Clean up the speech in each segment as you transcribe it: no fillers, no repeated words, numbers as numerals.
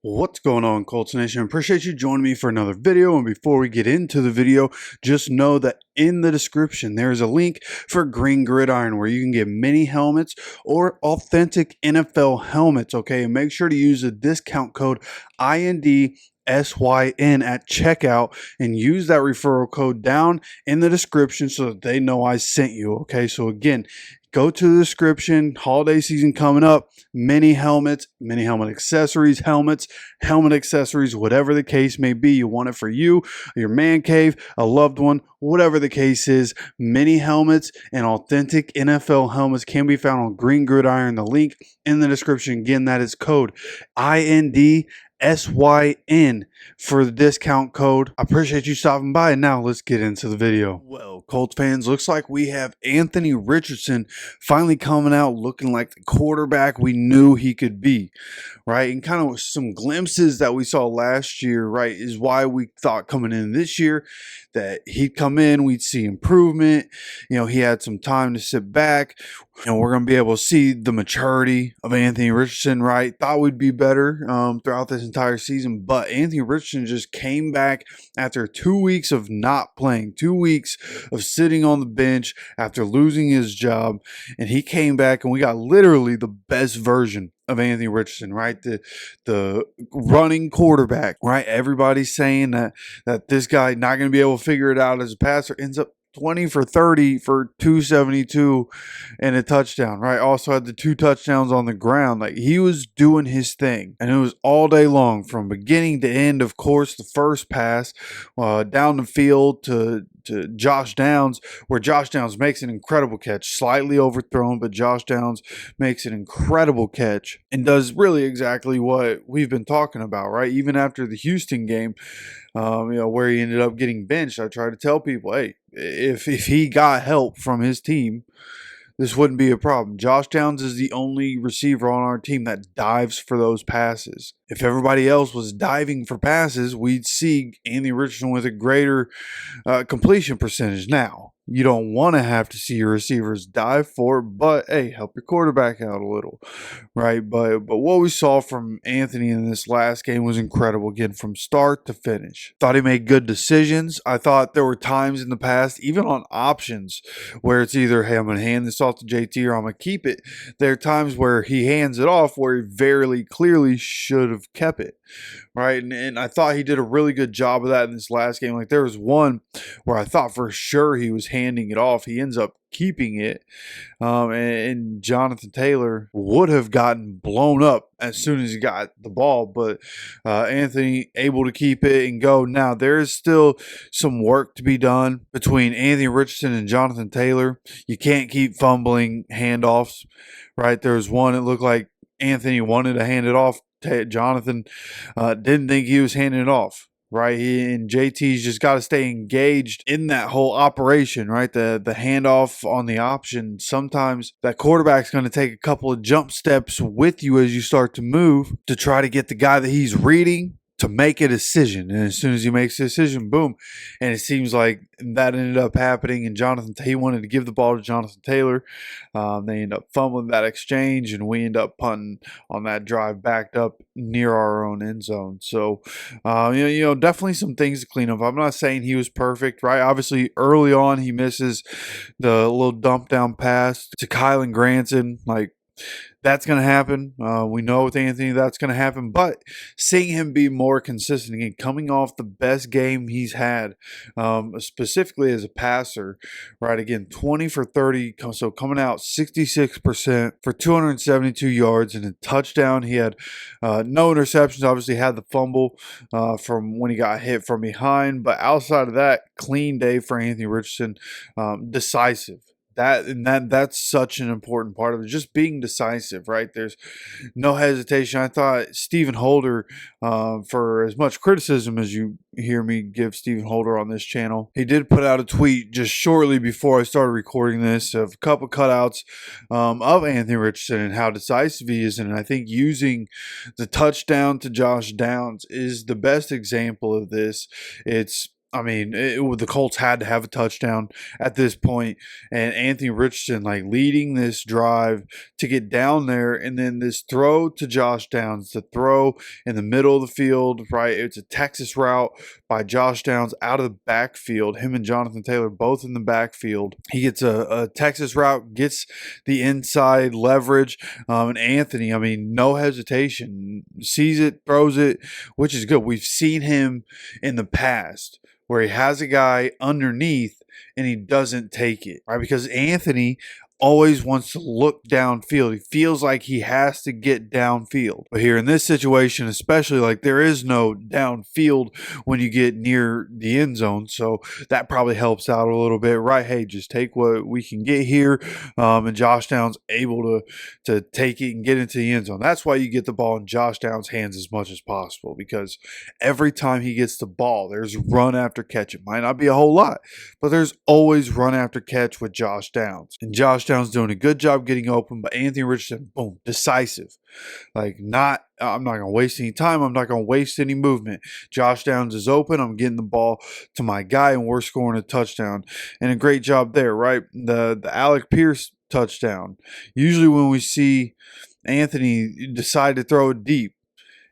What's going on, Colts Nation? Appreciate you joining me for another video. And before we get into the video, just know that in the description there is a link for Green Gridiron where you can get mini helmets or authentic NFL helmets. Okay, and make sure to use the discount code INDSYN at checkout and use that referral code down in the description so that they know I sent you. Okay, so again, go to the description. Holiday season coming up. Mini helmets, mini helmet accessories, helmet accessories, whatever the case may be. You want it for you, your man cave, a loved one, whatever the case is. Mini helmets and authentic NFL helmets can be found on Green Gridiron. The link in the description. Again, that is code INDSYN for the discount code. I appreciate you stopping by. And now let's get into the video. Well, Colts fans, looks like we have Anthony Richardson finally coming out looking like the quarterback we knew he could be, right? And kind of some glimpses that we saw last year, right, is why we thought coming in this year that he'd come in, we'd see improvement. You know, he had some time to sit back. You know, we're going to be able to see the maturity of Anthony Richardson, right? Thought we'd be better throughout this entire season, but Anthony Richardson just came back after 2 weeks of not playing, 2 weeks of sitting on the bench after losing his job, and he came back and we got literally the best version of Anthony Richardson, right? The running quarterback, right? Everybody's saying that this guy not going to be able to figure it out as a passer. Ends up 20 for 30 for 272 and a touchdown, right? Also had the 2 touchdowns on the ground. Like, he was doing his thing, and it was all day long from beginning to end. Of course, the first pass down the field to Josh Downs, where Josh Downs makes an incredible catch, slightly overthrown, but Josh Downs makes an incredible catch and does really exactly what we've been talking about, right? Even after the Houston game, where he ended up getting benched, I tried to tell people, hey, if he got help from his team, this wouldn't be a problem. Josh Downs is the only receiver on our team that dives for those passes. If everybody else was diving for passes, we'd see Anthony Richardson with a greater completion percentage. Now, you don't want to have to see your receivers dive for it, but hey, help your quarterback out a little, right? But what we saw from Anthony in this last game was incredible, again, from start to finish. Thought he made good decisions. I thought there were times in the past, even on options, where it's either, hey, I'm going to hand this off to JT or I'm going to keep it. There are times where he hands it off where he very clearly should have kept it, right? And I thought he did a really good job of that in this last game. Like, there was one where I thought for sure he was handing it off. He ends up keeping it, and Jonathan Taylor would have gotten blown up as soon as he got the ball, but Anthony able to keep it and go. Now, there is still some work to be done between Anthony Richardson and Jonathan Taylor. You can't keep fumbling handoffs, right? There was one, it looked like Anthony wanted to hand it off. Jonathan didn't think he was handing it off, right? And JT's just got to stay engaged in that whole operation, right? The handoff on the option. Sometimes that quarterback's going to take a couple of jump steps with you as you start to move to try to get the guy that he's reading to make a decision. And as soon as he makes a decision, boom. And it seems like that ended up happening. And he wanted to give the ball to Jonathan Taylor. They end up fumbling that exchange, and we end up punting on that drive backed up near our own end zone. So, definitely some things to clean up. I'm not saying he was perfect, right? Obviously, early on, he misses the little dump down pass to Kylan Granson. Like, that's going to happen. We know with Anthony that's going to happen. But seeing him be more consistent again, coming off the best game he's had, specifically as a passer, right? Again, 20 for 30. So coming out 66% for 272 yards and a touchdown. He had no interceptions. Obviously had the fumble from when he got hit from behind. But outside of that, clean day for Anthony Richardson. Decisive. That's such an important part of it, just being decisive, right? There's no hesitation. I thought Stephen Holder, for as much criticism as you hear me give Stephen Holder on this channel, he did put out a tweet just shortly before I started recording this of a couple cutouts of Anthony Richardson and how decisive he is. And I think using the touchdown to Josh Downs is the best example of this. It's I mean, the Colts had to have a touchdown at this point, and Anthony Richardson like leading this drive to get down there, and then this throw to Josh Downs, the throw in the middle of the field, right? It's a Texas route by Josh Downs out of the backfield. Him and Jonathan Taylor both in the backfield. He gets a Texas route, gets the inside leverage, and Anthony, I mean, no hesitation, sees it, throws it, which is good. We've seen him in the past where he has a guy underneath and he doesn't take it, right? Because Anthony always wants to look downfield. He feels like he has to get downfield. But here in this situation, especially, like there is no downfield when you get near the end zone. So that probably helps out a little bit, right? Hey, just take what we can get here. And Josh Downs able to take it and get into the end zone. That's why you get the ball in Josh Downs' hands as much as possible, because every time he gets the ball, there's run after catch. It might not be a whole lot, but there's always run after catch with Josh Downs. And Josh Downs doing a good job getting open, but Anthony Richardson, boom, decisive. Like, I'm not going to waste any time. I'm not going to waste any movement. Josh Downs is open. I'm getting the ball to my guy, and we're scoring a touchdown. And a great job there, right? The Alec Pierce touchdown. Usually when we see Anthony decide to throw it deep,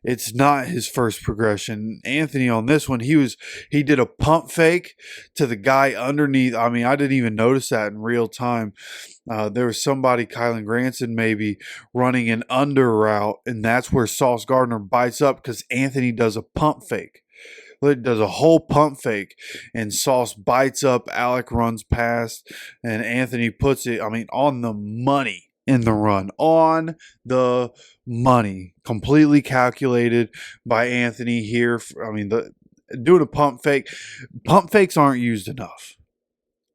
it's not his first progression. Anthony on this one, he did a pump fake to the guy underneath. I mean, I didn't even notice that in real time. There was somebody, Kylan Granson maybe, running an under route, and that's where Sauce Gardner bites up because Anthony does a pump fake. It does a whole pump fake, and Sauce bites up. Alec runs past, and Anthony puts it, I mean, on the money. In the run, on the money, completely calculated by Anthony here. I mean, doing a pump fake. Pump fakes aren't used enough.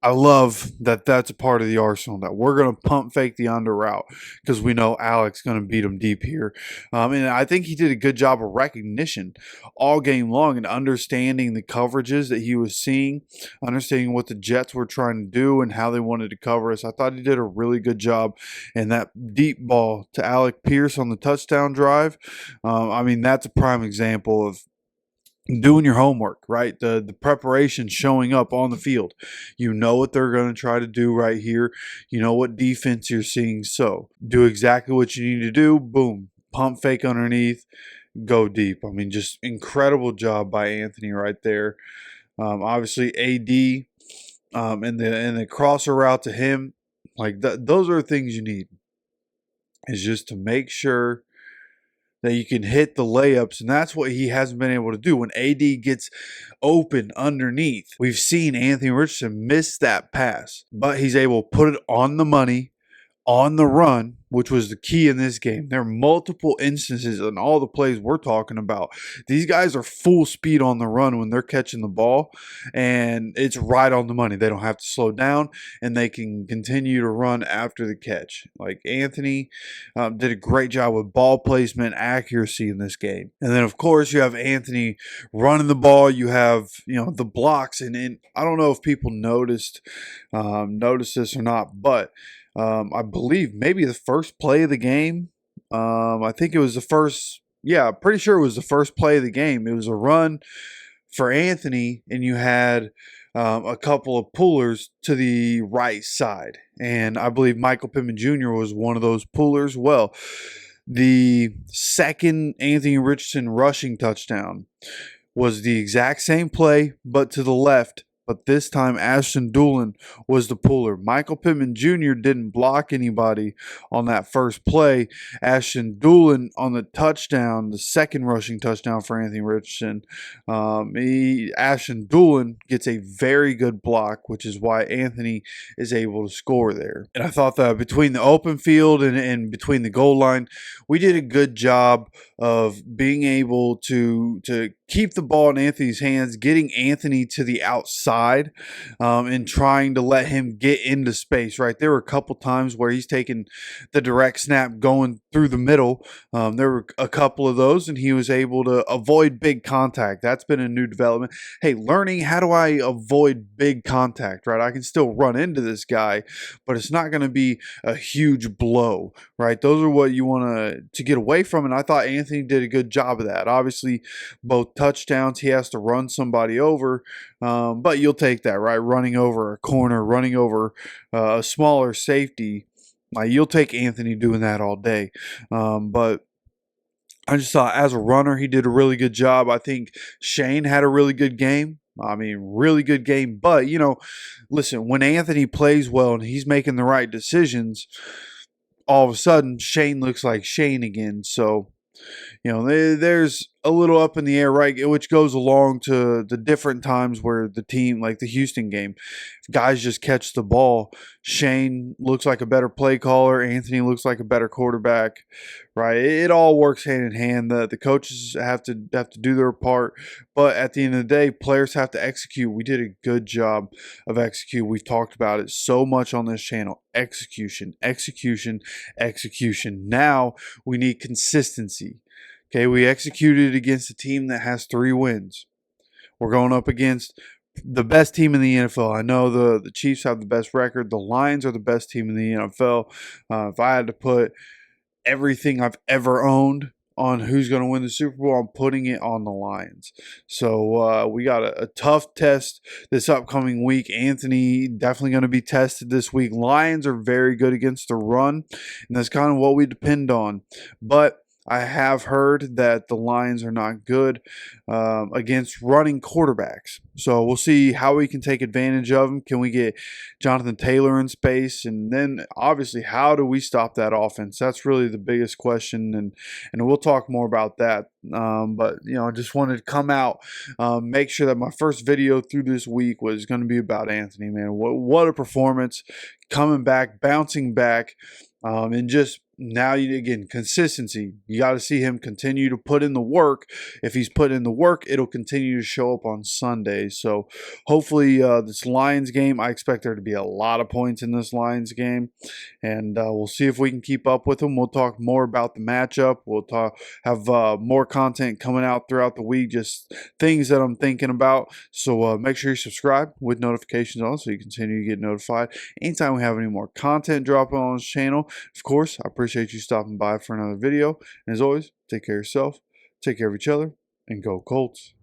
I love that that's a part of the arsenal, that we're going to pump fake the under route because we know Alec's going to beat him deep here. And I think he did a good job of recognition all game long and understanding the coverages that he was seeing, understanding what the Jets were trying to do and how they wanted to cover us. I thought he did a really good job. And that deep ball to Alec Pierce on the touchdown drive, I mean, that's a prime example of doing your homework, right? The preparation showing up on the field. You know what they're going to try to do right here. You know what defense you're seeing. So do exactly what you need to do. Boom. Pump fake underneath. Go deep. I mean, just incredible job by Anthony right there. Obviously, AD and the crosser route to him. Like those are things you need. Is just to make sure that you can hit the layups, and that's what he hasn't been able to do. When AD gets open underneath, we've seen Anthony Richardson miss that pass, but he's able to put it on the money, on the run, which was the key in this game. There are multiple instances in all the plays we're talking about. These guys are full speed on the run when they're catching the ball, and it's right on the money. They don't have to slow down, and they can continue to run after the catch. Like Anthony did a great job with ball placement, accuracy in this game. And then, of course, you have Anthony running the ball. You have, the blocks, and I don't know if people noticed this or not, but I believe maybe the first play of the game. I think it was the first. Yeah, pretty sure it was the first play of the game. It was a run for Anthony, and you had a couple of pullers to the right side. And I believe Michael Pittman Jr. was one of those pullers. Well, the second Anthony Richardson rushing touchdown was the exact same play, but to the left. But this time, Ashton Doolin was the puller. Michael Pittman Jr. didn't block anybody on that first play. Ashton Doolin on the touchdown, the second rushing touchdown for Anthony Richardson. Ashton Doolin gets a very good block, which is why Anthony is able to score there. And I thought that between the open field and between the goal line, we did a good job of being able to keep the ball in Anthony's hands, getting Anthony to the outside, and trying to let him get into space, right? There were a couple times where he's taken the direct snap going through the middle. There were a couple of those, and he was able to avoid big contact. That's been a new development. Hey, learning how do I avoid big contact, right? I can still run into this guy, but it's not going to be a huge blow, right? Those are what you want to get away from, and I thought Anthony did a good job of that. Obviously, both touchdowns, he has to run somebody over, but you'll take that, right? Running over a corner, running over a smaller safety. You'll take Anthony doing that all day. But I just thought as a runner, he did a really good job. I think Shane had a really good game. I mean, really good game. But, listen, when Anthony plays well and he's making the right decisions, all of a sudden Shane looks like Shane again. So, there's a little up in the air, right? Which goes along to the different times where the team, like the Houston game, if guys just catch the ball, Shane looks like a better play caller. Anthony looks like a better quarterback, right? It all works hand in hand. The coaches have to do their part, but at the end of the day, players have to execute. We did a good job of execute. We've talked about it so much on this channel. Execution, execution, execution. Now we need consistency. Okay, we executed against a team that has 3 wins. We're going up against the best team in the NFL. I know the Chiefs have the best record. The Lions are the best team in the NFL. If I had to put everything I've ever owned on who's going to win the Super Bowl, I'm putting it on the Lions. So we got a tough test this upcoming week. Anthony definitely going to be tested this week. Lions are very good against the run, and that's kind of what we depend on. But I have heard that the Lions are not good against running quarterbacks. So we'll see how we can take advantage of them. Can we get Jonathan Taylor in space? And then, obviously, how do we stop that offense? That's really the biggest question, and we'll talk more about that. But, I just wanted to come out, make sure that my first video through this week was going to be about Anthony, man. What a performance, coming back, bouncing back, and just now, again, consistency. You got to see him continue to put in the work. If he's put in the work, it'll continue to show up on Sundays. So hopefully this Lions game, I expect there to be a lot of points in this Lions game. And we'll see if we can keep up with them. We'll talk more about the matchup. We'll have more content coming out throughout the week, just things that I'm thinking about. So make sure you subscribe with notifications on so you continue to get notified anytime we have any more content dropping on this channel. Of course, I appreciate you stopping by for another video. And as always, take care of yourself, take care of each other, and go Colts.